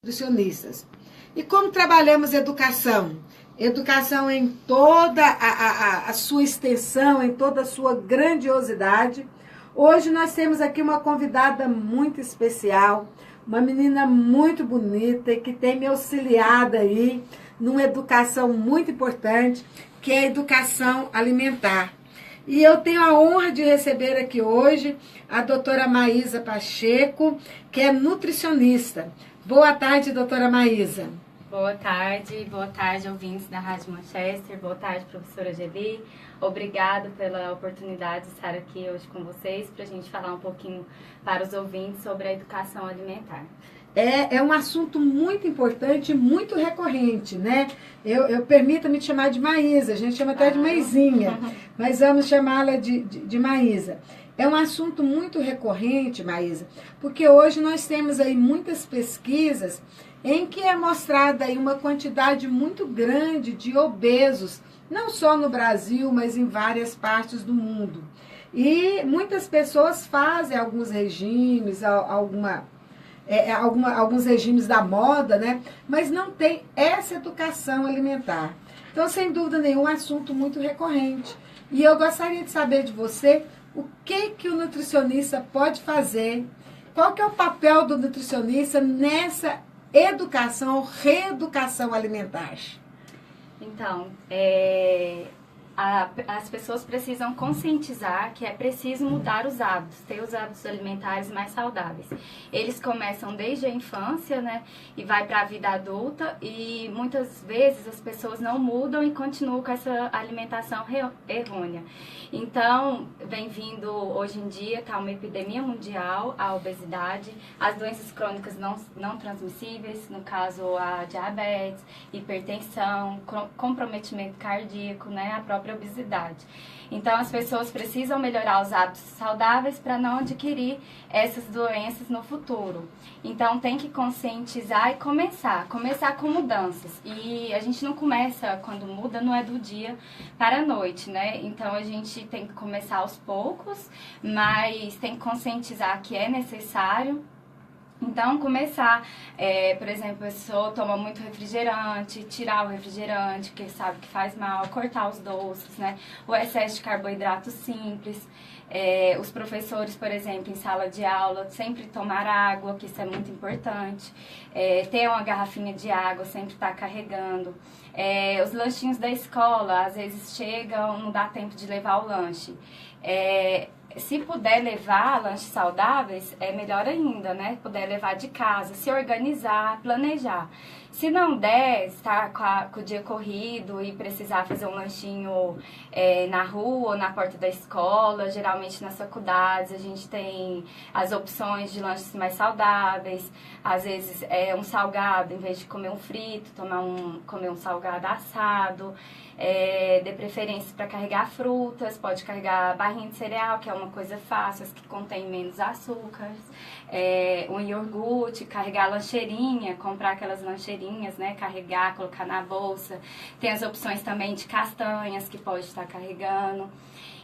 Nutricionistas. E como trabalhamos educação? Educação em toda a sua extensão, em toda a sua grandiosidade. Hoje nós temos aqui uma convidada muito especial, uma menina muito bonita e que tem me auxiliado aí numa educação muito importante, que é a educação alimentar. E eu tenho a honra de receber aqui hoje a doutora Maísa Pacheco, que é nutricionista. Boa tarde, doutora Maísa. Boa tarde, ouvintes da Rádio Manchester, boa tarde, professora Geli. Obrigada pela oportunidade de estar aqui hoje com vocês para a gente falar um pouquinho para os ouvintes sobre a educação alimentar. É um assunto muito importante, muito recorrente, né? Eu permita-me chamar de Maísa, a gente chama até de Maisinha, mas vamos chamá-la de Maísa. É um assunto muito recorrente, Maísa, porque hoje nós temos aí muitas pesquisas em que é mostrada aí uma quantidade muito grande de obesos, não só no Brasil, mas em várias partes do mundo. E muitas pessoas fazem alguns regimes, alguns regimes da moda, né? Mas não tem essa educação alimentar. Então, sem dúvida nenhuma, é um assunto muito recorrente. E eu gostaria de saber de você o que o nutricionista pode fazer, qual que é o papel do nutricionista nessa educação ou reeducação alimentar. Então, as pessoas precisam conscientizar que é preciso mudar os hábitos, ter os hábitos alimentares mais saudáveis. Eles começam desde a infância, né, e vai para a vida adulta, e muitas vezes as pessoas não mudam e continuam com essa alimentação errônea. Então, vem vindo hoje em dia, está uma epidemia mundial, a obesidade, as doenças crônicas não transmissíveis, no caso a diabetes, hipertensão, comprometimento cardíaco, né, a própria obesidade. Então, as pessoas precisam melhorar os hábitos saudáveis para não adquirir essas doenças no futuro. Então, tem que conscientizar e começar com mudanças. E a gente não começa, quando muda, não é do dia para a noite, né? Então, a gente tem que começar aos poucos, mas tem que conscientizar que é necessário. Então, começar, por exemplo, a pessoa toma muito refrigerante, tirar o refrigerante, que sabe que faz mal, cortar os doces, né? O excesso de carboidrato simples. Os professores, por exemplo, em sala de aula, sempre tomar água, que isso é muito importante. Ter uma garrafinha de água, sempre estar carregando. Os lanchinhos da escola, às vezes chegam, não dá tempo de levar o lanche. Se puder levar lanches saudáveis, é melhor ainda, né? Puder levar de casa, se organizar, planejar. Se não der, estar com o dia corrido e precisar fazer um lanchinho na rua ou na porta da escola, geralmente nas faculdades a gente tem as opções de lanches mais saudáveis. Às vezes é um salgado, em vez de comer um frito, comer um salgado assado. De preferência para carregar frutas, pode carregar barrinha de cereal, que é uma coisa fácil, as que contém menos açúcares, um iogurte, carregar lancheirinha, comprar aquelas lancheirinhas, né, carregar, colocar na bolsa. Tem as opções também de castanhas que pode estar carregando.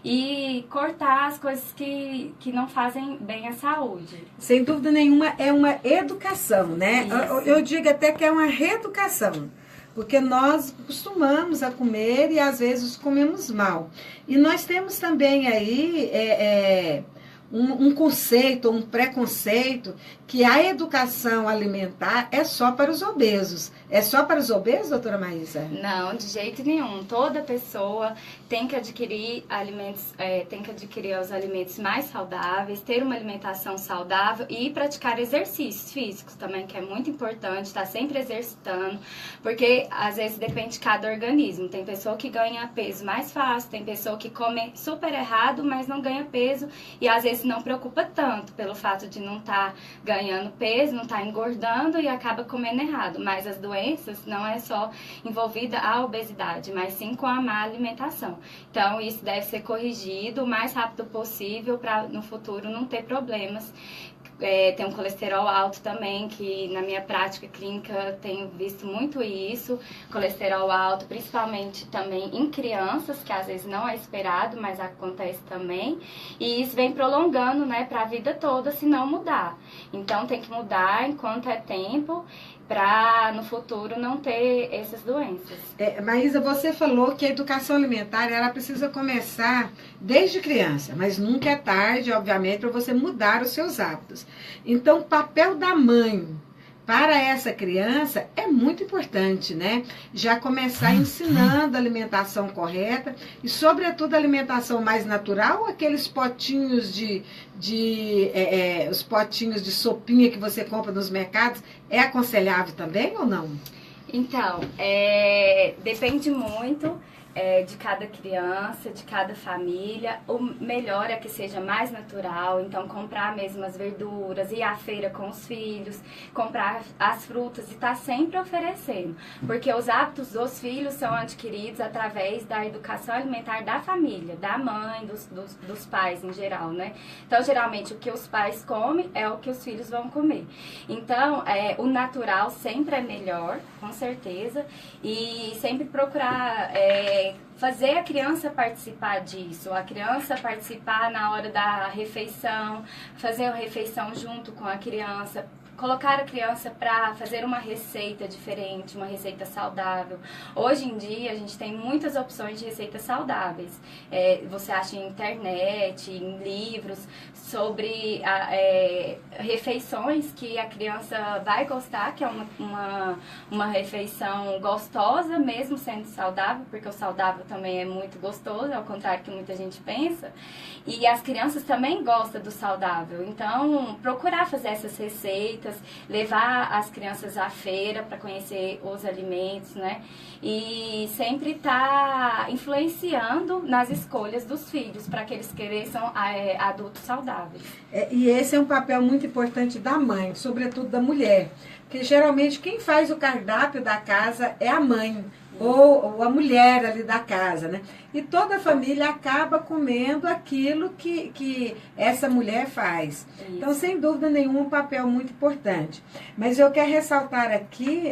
E cortar as coisas que não fazem bem à saúde. Sem dúvida nenhuma, é uma educação, né? Eu digo até que é uma reeducação. Porque nós costumamos a comer e às vezes comemos mal. E nós temos também aí um conceito, um preconceito, que a educação alimentar é só para os obesos. É só para os obesos, doutora Maísa? Não, de jeito nenhum. Toda pessoa tem que adquirir alimentos, tem que adquirir os alimentos mais saudáveis, ter uma alimentação saudável e praticar exercícios físicos também, que é muito importante, estar sempre exercitando, porque às vezes depende de cada organismo. Tem pessoa que ganha peso mais fácil, tem pessoa que come super errado, mas não ganha peso e às vezes não preocupa tanto pelo fato de não estar ganhando peso, não estar engordando e acaba comendo errado. Mas as doenças não é só envolvida a obesidade, mas sim com a má alimentação. Então, isso deve ser corrigido o mais rápido possível para no futuro não ter problemas. Tem um colesterol alto também, que na minha prática clínica tenho visto muito isso, colesterol alto, principalmente também em crianças, que às vezes não é esperado, mas acontece também, e isso vem prolongando, né, para a vida toda se não mudar. Então tem que mudar enquanto é tempo, para no futuro não ter essas doenças. Maísa, você falou que a educação alimentar ela precisa começar desde criança, mas nunca é tarde, obviamente, para você mudar os seus hábitos. Então, o papel da mãe para essa criança é muito importante, né? Já começar ensinando a alimentação correta e, sobretudo, a alimentação mais natural, aqueles potinhos os potinhos de sopinha que você compra nos mercados, é aconselhável também ou não? Então, depende muito de cada criança, de cada família. O melhor é que seja mais natural, então comprar mesmo as verduras, ir à feira com os filhos, comprar as frutas e estar sempre oferecendo. Porque os hábitos dos filhos são adquiridos através da educação alimentar da família, da mãe, dos pais em geral, né? Então, geralmente, o que os pais comem é o que os filhos vão comer. Então, o natural sempre é melhor, com certeza, e sempre procurar fazer a criança participar disso, a criança participar na hora da refeição, fazer a refeição junto com a criança, colocar a criança para fazer uma receita diferente, uma receita saudável. Hoje em dia a gente tem muitas opções de receitas saudáveis. Você acha em internet, em livros, sobre refeições que a criança vai gostar, que é uma refeição gostosa, mesmo sendo saudável, porque o saudável também é muito gostoso, ao contrário que muita gente pensa. E as crianças também gostam do saudável. Então, procurar fazer essas receitas, levar as crianças à feira para conhecer os alimentos, né? E sempre estar influenciando nas escolhas dos filhos para que eles cresçam adultos saudáveis. E esse é um papel muito importante da mãe, sobretudo da mulher, porque geralmente quem faz o cardápio da casa é a mãe. Ou a mulher ali da casa, né? E toda a família acaba comendo aquilo que essa mulher faz. Isso. Então, sem dúvida nenhuma, um papel muito importante. Mas eu quero ressaltar aqui,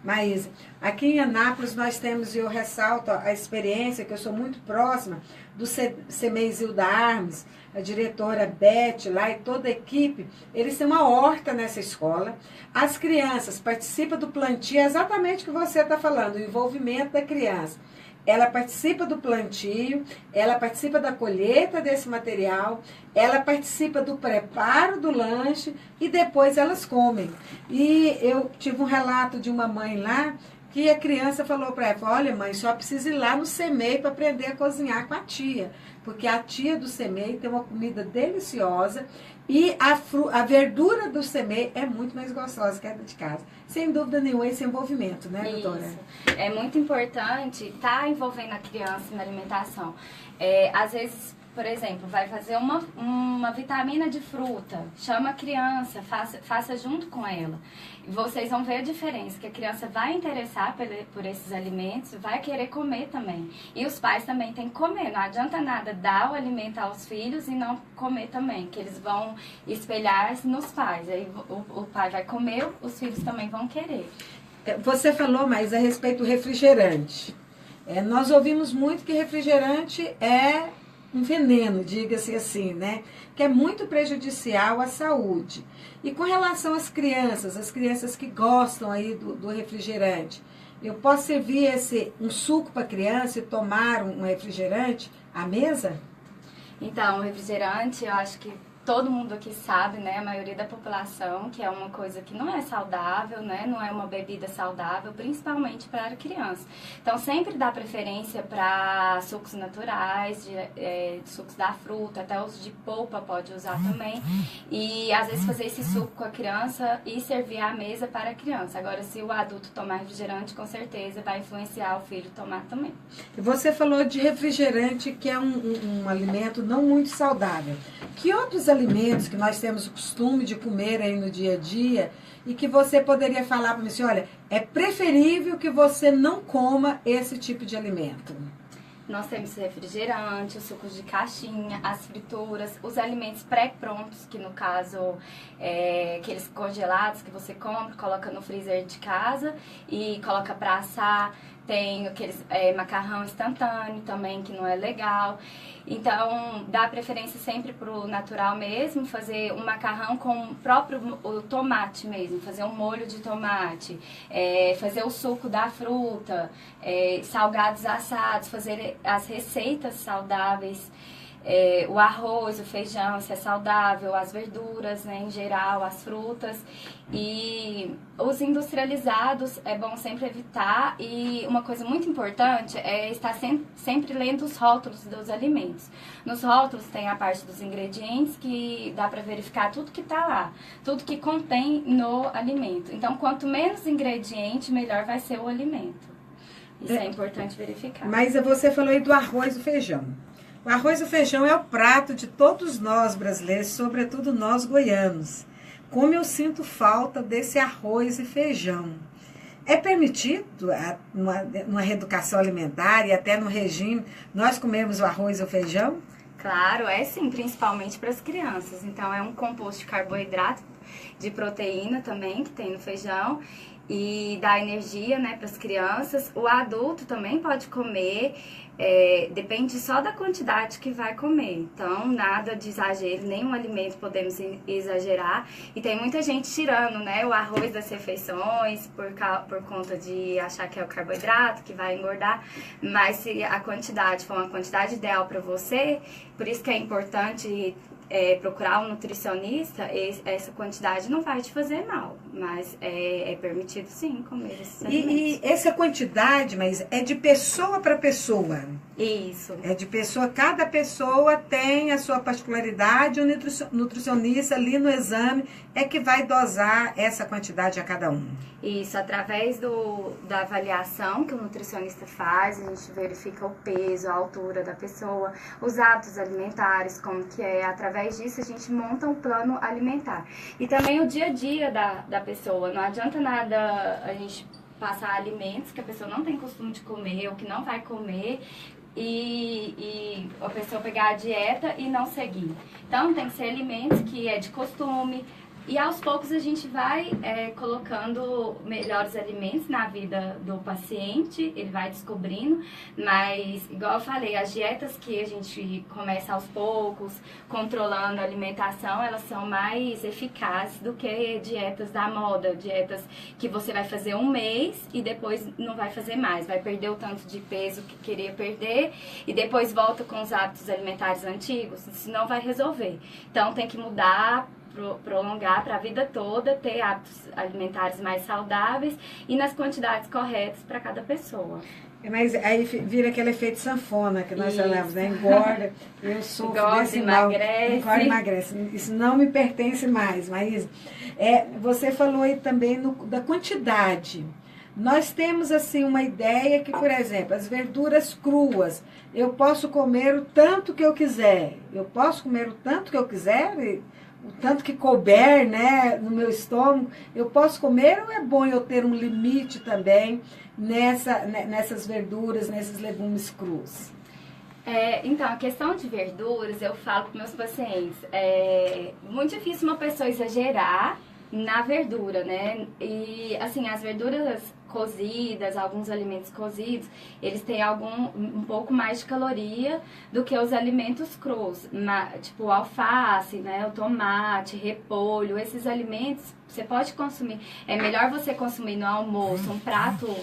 Maísa, aqui em Anápolis nós temos, e eu ressalto a experiência, que eu sou muito próxima, do CEMEI Zilda Armes, a diretora Beth lá e toda a equipe, eles têm uma horta nessa escola. As crianças participam do plantio, exatamente o que você está falando, o envolvimento da criança. Ela participa do plantio, ela participa da colheita desse material, ela participa do preparo do lanche e depois elas comem. E eu tive um relato de uma mãe lá, que a criança falou para ela, olha mãe, só precisa ir lá no CEMEI para aprender a cozinhar com a tia. Porque a tia do CEMEI tem uma comida deliciosa e a verdura do CEMEI é muito mais gostosa que a de casa. Sem dúvida nenhuma, esse envolvimento, né, doutora? Isso. É muito importante estar envolvendo a criança na alimentação. Às vezes, por exemplo, vai fazer uma vitamina de fruta, chama a criança, faça junto com ela. E vocês vão ver a diferença, que a criança vai interessar por esses alimentos, vai querer comer também. E os pais também têm que comer, não adianta nada dar o alimento aos filhos e não comer também, que eles vão espelhar-se nos pais. Aí o pai vai comer, os filhos também vão querer. Você falou mais a respeito do refrigerante. Nós ouvimos muito que refrigerante é um veneno, diga-se assim, né? Que é muito prejudicial à saúde. E com relação às crianças que gostam aí do refrigerante, eu posso servir um suco para a criança e tomar um refrigerante à mesa? Então, o refrigerante, eu acho que todo mundo aqui sabe, né, a maioria da população, que é uma coisa que não é saudável, né, não é uma bebida saudável, principalmente para a criança. Então, sempre dá preferência para sucos naturais, de sucos da fruta, até os de polpa pode usar também. E, às vezes, fazer esse suco com a criança e servir à mesa para a criança. Agora, se o adulto tomar refrigerante, com certeza vai influenciar o filho a tomar também. Você falou de refrigerante, que é um alimento não muito saudável. Que outros alimentos que nós temos o costume de comer aí no dia a dia e que você poderia falar para mim assim, olha, é preferível que você não coma esse tipo de alimento? Nós temos refrigerante, os sucos de caixinha, as frituras, os alimentos pré-prontos, que no caso, aqueles congelados que você compra, coloca no freezer de casa e coloca para assar. tem aqueles macarrão instantâneo também, que não é legal. Então, dá preferência sempre pro natural mesmo, fazer um macarrão com o tomate mesmo, fazer um molho de tomate, fazer o suco da fruta, salgados assados, fazer as receitas saudáveis. O arroz, o feijão, se é saudável, as verduras, né, em geral, as frutas. E os industrializados é bom sempre evitar. E uma coisa muito importante é estar sempre lendo os rótulos dos alimentos. Nos rótulos tem a parte dos ingredientes, que dá para verificar tudo que está lá, tudo que contém no alimento. Então, quanto menos ingrediente, melhor vai ser o alimento. Isso é importante verificar. Mas você falou aí do arroz e do feijão. O arroz e o feijão é o prato de todos nós brasileiros, sobretudo nós goianos. Como eu sinto falta desse arroz e feijão. É permitido, numa reeducação alimentar e até no regime, nós comemos o arroz e o feijão? Claro, é sim, principalmente para as crianças. Então, é um composto de carboidrato, de proteína também, que tem no feijão, e dá energia, né, para as crianças. O adulto também pode comer, depende só da quantidade que vai comer. Então, nada de exagero, nenhum alimento podemos exagerar. E tem muita gente tirando, né, o arroz das refeições por conta de achar que é o carboidrato, que vai engordar. Mas se a quantidade for uma quantidade ideal para você, por isso que é importante procurar um nutricionista, essa quantidade não vai te fazer mal, mas é permitido sim comer esses alimentos. E essa quantidade, mas é de pessoa para pessoa? Isso. É de pessoa, cada pessoa tem a sua particularidade, o nutricionista ali no exame é que vai dosar essa quantidade a cada um. Isso, através da avaliação que o nutricionista faz, a gente verifica o peso, a altura da pessoa, os hábitos alimentares, como que é. Através disso a gente monta um plano alimentar. E também o dia a dia da pessoa. Não adianta nada a gente passar alimentos que a pessoa não tem costume de comer ou que não vai comer e a pessoa pegar a dieta e não seguir. Então tem que ser alimentos que é de costume. E aos poucos a gente vai colocando melhores alimentos na vida do paciente, ele vai descobrindo, mas igual eu falei, as dietas que a gente começa aos poucos, controlando a alimentação, elas são mais eficazes do que dietas da moda, dietas que você vai fazer um mês e depois não vai fazer mais, vai perder o tanto de peso que queria perder e depois volta com os hábitos alimentares antigos, isso não vai resolver. Então tem que mudar, prolongar para a vida toda, ter hábitos alimentares mais saudáveis e nas quantidades corretas para cada pessoa. Mas aí vira aquele efeito sanfona que nós falamos, né? Engorda, eu sofro desse mal. Engorda e emagrece. Isso não me pertence mais, mas você falou aí também da quantidade. Nós temos assim uma ideia que, por exemplo, as verduras cruas, eu posso comer o tanto que eu quiser. Eu posso comer o tanto que eu quiser, o tanto que couber, né, no meu estômago, eu posso comer ou é bom eu ter um limite também nessas verduras, nesses legumes crus? Então, a questão de verduras, eu falo para meus pacientes, é muito difícil uma pessoa exagerar na verdura, né? E, assim, as verduras cozidas, alguns alimentos cozidos, eles têm um pouco mais de caloria do que os alimentos crus, tipo o alface, né, o tomate, repolho, esses alimentos você pode consumir. É melhor você consumir no almoço um prato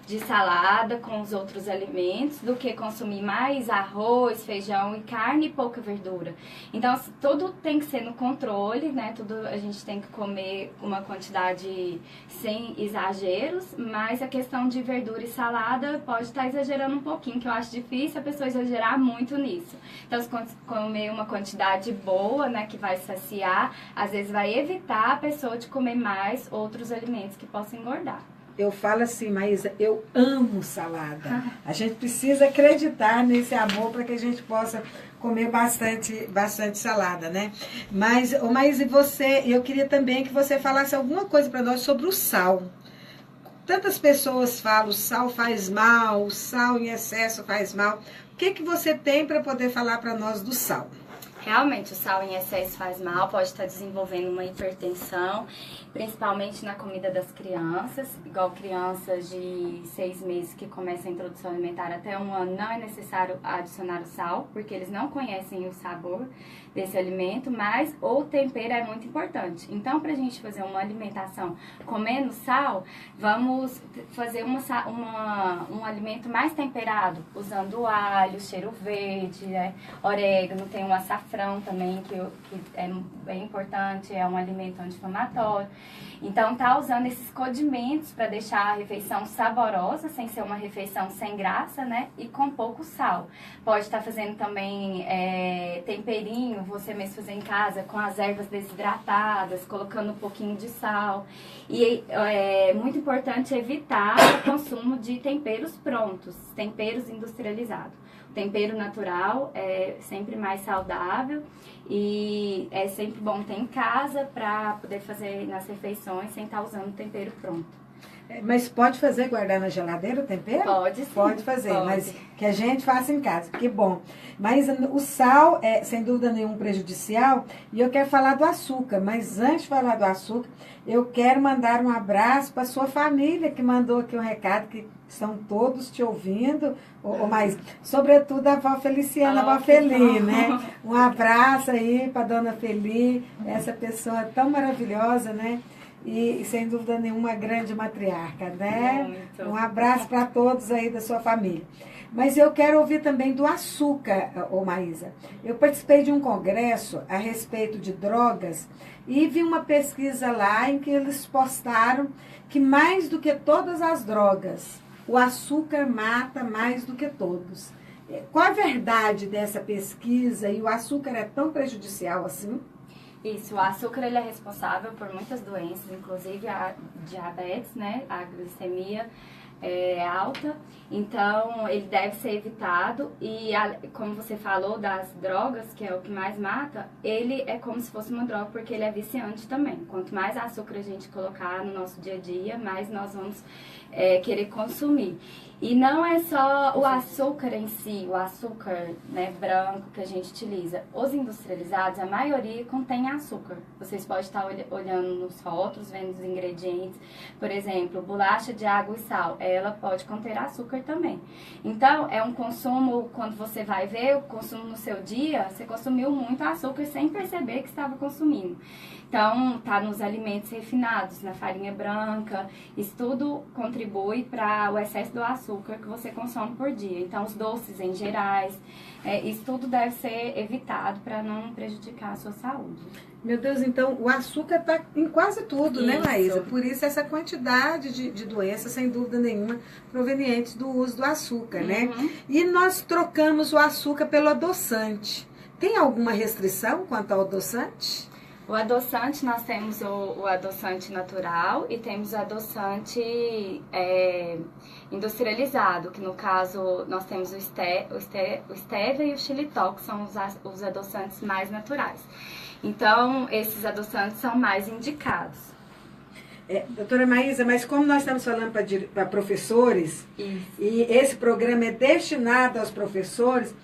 de salada com os outros alimentos do que consumir mais arroz, feijão e carne e pouca verdura. Então, tudo tem que ser no controle, né? Tudo a gente tem que comer uma quantidade sem exageros, mas a questão de verdura e salada pode estar exagerando um pouquinho, que eu acho difícil a pessoa exagerar muito nisso. Então, se comer uma quantidade boa, né, que vai saciar, às vezes vai evitar a pessoa de comer mais outros alimentos que possam engordar. Eu falo assim, Maísa, eu amo salada. A gente precisa acreditar nesse amor para que a gente possa comer bastante salada, né? Mas, Maísa, eu queria também que você falasse alguma coisa para nós sobre o sal. Tantas pessoas falam, o sal faz mal, o sal em excesso faz mal. O que você tem para poder falar para nós do sal? Realmente, o sal em excesso faz mal, pode estar desenvolvendo uma hipertensão, principalmente na comida das crianças, igual crianças de 6 meses que começam a introdução alimentar até 1 ano, não é necessário adicionar o sal, porque eles não conhecem o sabor desse alimento, mas o tempero é muito importante. Então, para a gente fazer uma alimentação com menos sal, vamos fazer um alimento mais temperado, usando alho, cheiro verde, né? Orégano, tem um açafrão também, que é bem importante, é um alimento anti-inflamatório. Então, tá usando esses condimentos para deixar a refeição saborosa, sem ser uma refeição sem graça, né? E com pouco sal. Pode estar fazendo também temperinho, você mesmo fazer em casa, com as ervas desidratadas, colocando um pouquinho de sal. E é muito importante evitar o consumo de temperos prontos, temperos industrializados. O tempero natural é sempre mais saudável e é sempre bom ter em casa para poder fazer nas refeições sem estar usando tempero pronto. Mas pode fazer, guardar na geladeira o tempero? Pode sim. Pode fazer, pode. Mas que a gente faça em casa, que bom. Mas o sal é, sem dúvida nenhuma, prejudicial. E eu quero falar do açúcar. Mas antes de falar do açúcar, eu quero mandar um abraço para sua família, que mandou aqui um recado, que estão todos te ouvindo. Mas, sobretudo, a avó Feliciana, a avó Feli, né? Um abraço aí para dona Feli, essa pessoa tão maravilhosa, né? E, sem dúvida nenhuma, grande matriarca, né? Muito. Um abraço para todos aí da sua família. Mas eu quero ouvir também do açúcar, Maísa. Eu participei de um congresso a respeito de drogas e vi uma pesquisa lá em que eles postaram que mais do que todas as drogas, o açúcar mata mais do que todos. Qual a verdade dessa pesquisa? E o açúcar é tão prejudicial assim? Isso, o açúcar ele é responsável por muitas doenças, inclusive a diabetes, né, a glicemia alta, então ele deve ser evitado e como você falou das drogas, que é o que mais mata, ele é como se fosse uma droga porque ele é viciante também. Quanto mais açúcar a gente colocar no nosso dia a dia, mais nós vamos querer consumir. E não é só o açúcar em si, o açúcar, né, branco que a gente utiliza. Os industrializados, a maioria contém açúcar. Vocês podem estar olhando nos rótulos, vendo os ingredientes. Por exemplo, bolacha de água e sal, ela pode conter açúcar também. Então, é um consumo, quando você vai ver o consumo no seu dia, você consumiu muito açúcar sem perceber que estava consumindo. Então, tá nos alimentos refinados, na farinha branca, isso tudo contribui para o excesso do açúcar que você consome por dia. Então, os doces em gerais, isso tudo deve ser evitado para não prejudicar a sua saúde. Meu Deus, então o açúcar está em quase tudo, isso, né, Maísa? Por isso essa quantidade de doenças, sem dúvida nenhuma, provenientes do uso do açúcar, né? E nós trocamos o açúcar pelo adoçante. Tem alguma restrição quanto ao adoçante? O adoçante, nós temos o adoçante natural e temos o adoçante industrializado, que no caso nós temos o stevia e o xilitol, que são os adoçantes mais naturais. Então, esses adoçantes são mais indicados. Doutora Maísa, mas como nós estamos falando para professores, isso, e esse programa é destinado aos professores,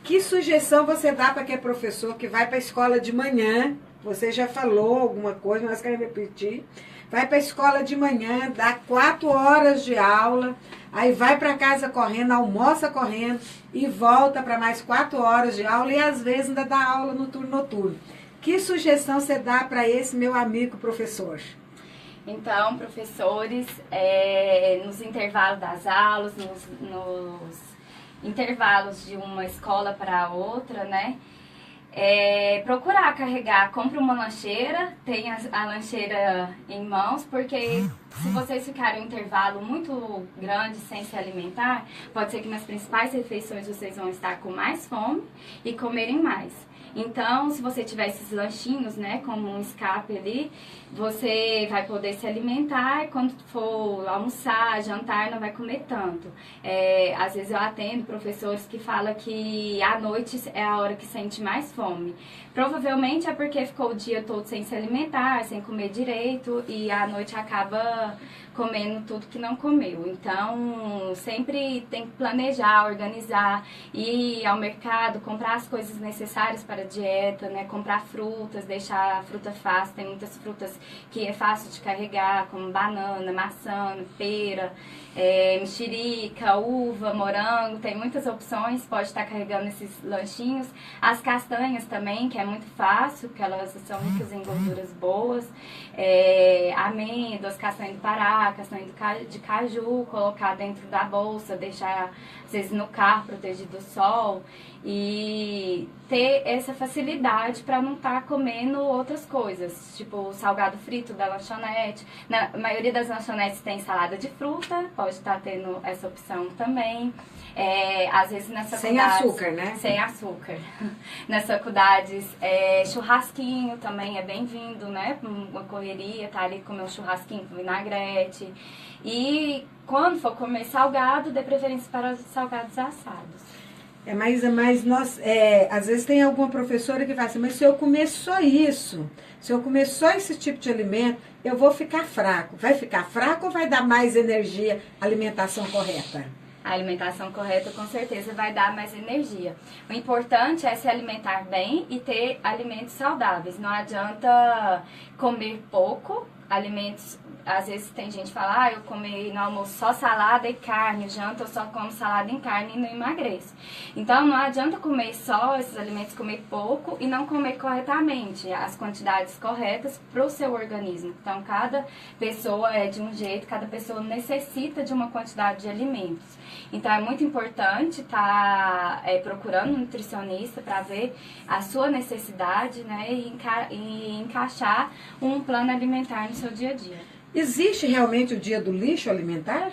que sugestão você dá para aquele professor que vai para a escola de manhã? Você já falou alguma coisa, mas quero repetir. Vai para a escola de manhã, dá 4 horas de aula, aí vai para casa correndo, almoça correndo e volta para mais 4 horas de aula e às vezes ainda dá aula no turno noturno. Que sugestão você dá para esse meu amigo professor? Então, professores, nos intervalos das aulas, nos intervalos de uma escola para outra, né? Procurar carregar, compre uma lancheira, tenha a lancheira em mãos, porque se vocês ficarem um intervalo muito grande sem se alimentar, pode ser que nas principais refeições vocês vão estar com mais fome e comerem mais. Então, se você tiver esses lanchinhos, né, como um escape ali, você vai poder se alimentar e quando for almoçar, jantar, não vai comer tanto. Às vezes eu atendo professores que falam que à noite é a hora que sente mais fome. Provavelmente é porque ficou o dia todo sem se alimentar, sem comer direito e à noite acaba acaba comendo tudo que não comeu. Então, sempre tem que planejar, organizar, ir ao mercado, comprar as coisas necessárias para a dieta, né? Comprar frutas, deixar a fruta fácil. Tem muitas frutas que é fácil de carregar, como banana, maçã, pera, mexerica, uva, morango. Tem muitas opções, pode estar carregando esses lanchinhos. As castanhas também, que é muito fácil, porque elas são ricas em gorduras boas. Amêndoas, castanha do Pará, castanha de caju, colocar dentro da bolsa, deixar às vezes no carro protegido do sol e ter essa facilidade para não estar comendo outras coisas, tipo o salgado frito da lanchonete. Na maioria das lanchonetes tem salada de fruta, pode estar tendo essa opção também. Às vezes nas faculdades... Sem açúcar, né? Sem açúcar. Nas faculdades, churrasquinho também é bem-vindo, né? Uma correria, tá ali comer um churrasquinho com vinagrete. E quando for comer salgado, dê preferência para os salgados assados. Mas nós, às vezes tem alguma professora que fala assim, mas se eu comer só isso, se eu comer só esse tipo de alimento, eu vou ficar fraco. Vai ficar fraco ou vai dar mais energia, alimentação correta? A alimentação correta com certeza vai dar mais energia. O importante é se alimentar bem e ter alimentos saudáveis. Não adianta comer pouco, alimentos... Às vezes tem gente que fala, eu comi no almoço só salada e carne, janta eu só como salada e carne e não emagreço. Então não adianta comer só esses alimentos, comer pouco e não comer corretamente, as quantidades corretas para o seu organismo. Então cada pessoa é de um jeito, cada pessoa necessita de uma quantidade de alimentos. Então é muito importante estar procurando um nutricionista para ver a sua necessidade, né, e encaixar um plano alimentar no seu dia a dia. Existe realmente o dia do lixo alimentar?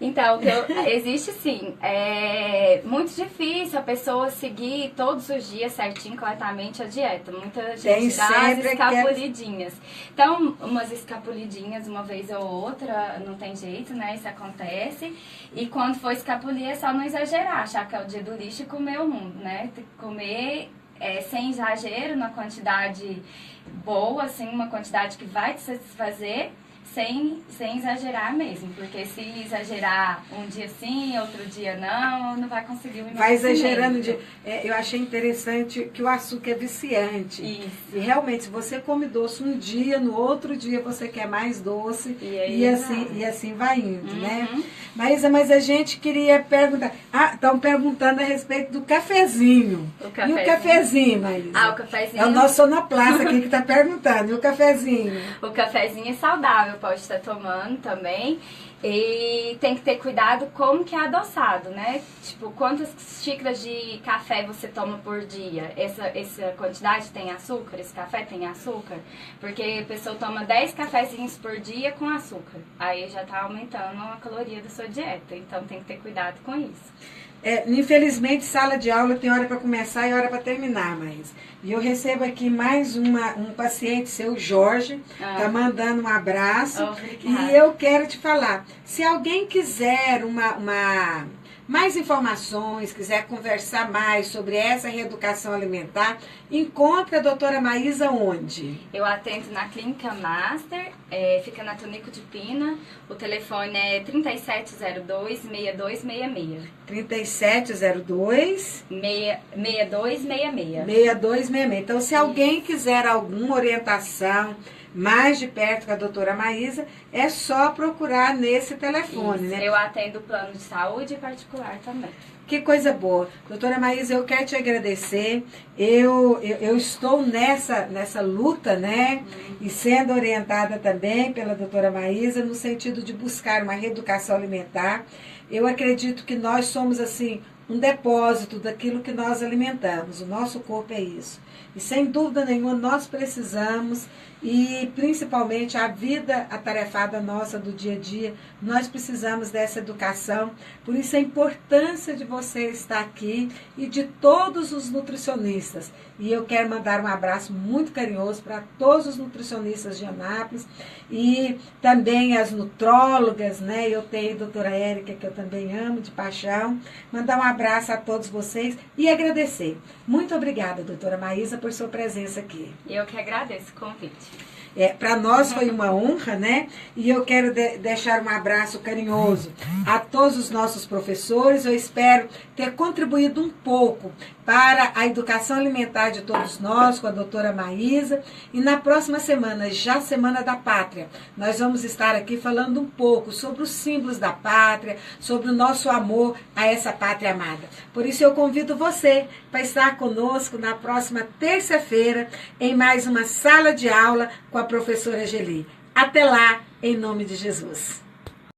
Então, existe sim. É muito difícil a pessoa seguir todos os dias certinho, corretamente a dieta. Muita gente dá as escapulidinhas. Então, umas escapulidinhas uma vez ou outra, não tem jeito, né? Isso acontece. E quando for escapulir, é só não exagerar, achar que é o dia do lixo e comer o mundo, né? Tem que comer sem exagero, na quantidade boa, assim, uma quantidade que vai te satisfazer, sem exagerar mesmo, porque se exagerar um dia sim, outro dia não vai conseguir o vai exagerando. Eu achei interessante que o açúcar é viciante. Isso. E realmente, se você come doce um dia, no outro dia você quer mais doce e assim vai indo, né? Mas a gente queria perguntar. Estão perguntando a respeito do cafezinho. E o cafezinho, Maísa? O cafezinho. É o nosso sonoplasta aqui que está perguntando. E o cafezinho? O cafezinho é saudável, pode estar tomando também. E tem que ter cuidado como que é adoçado, né? Tipo, quantas xícaras de café você toma por dia? Essa quantidade tem açúcar? Esse café tem açúcar? Porque a pessoa toma 10 cafezinhos por dia com açúcar. Aí já tá aumentando a caloria da sua dieta. Então tem que ter cuidado com isso. Infelizmente, sala de aula tem hora para começar e hora para terminar, mas eu recebo aqui mais um paciente seu, Jorge, tá mandando um abraço. Obrigada. E eu quero te falar, se alguém quiser mais informações, quiser conversar mais sobre essa reeducação alimentar, encontre a doutora Maísa onde? Eu atendo na Clínica Master, fica na Tonico de Pina, o telefone é 3702-6266. 3702? 6266. 6266. Então, se alguém quiser alguma orientação mais de perto com a doutora Maísa, é só procurar nesse telefone, né? Eu atendo plano de saúde particular também. Que coisa boa. Doutora Maísa, eu quero te agradecer. Eu estou nessa luta, né? E sendo orientada também pela doutora Maísa, no sentido de buscar uma reeducação alimentar. Eu acredito que nós somos, assim, um depósito daquilo que nós alimentamos. O nosso corpo é isso. E sem dúvida nenhuma nós precisamos, e principalmente a vida atarefada nossa do dia a dia, nós precisamos dessa educação. Por isso a importância de você estar aqui e de todos os nutricionistas. E eu quero mandar um abraço muito carinhoso para todos os nutricionistas de Anápolis e também as nutrólogas, né? Eu tenho a doutora Érica, que eu também amo de paixão. Mandar um abraço a todos vocês e agradecer. Muito obrigada, doutora Maísa, por sua presença aqui. Eu que agradeço o convite. Para nós foi uma honra, né? E eu quero deixar um abraço carinhoso a todos os nossos professores. Eu espero ter contribuído um pouco para a educação alimentar de todos nós, com a doutora Maísa. E na próxima semana, já Semana da Pátria, nós vamos estar aqui falando um pouco sobre os símbolos da pátria, sobre o nosso amor a essa pátria amada. Por isso eu convido você para estar conosco na próxima terça-feira em mais uma sala de aula com a professora Geli. Até lá, em nome de Jesus.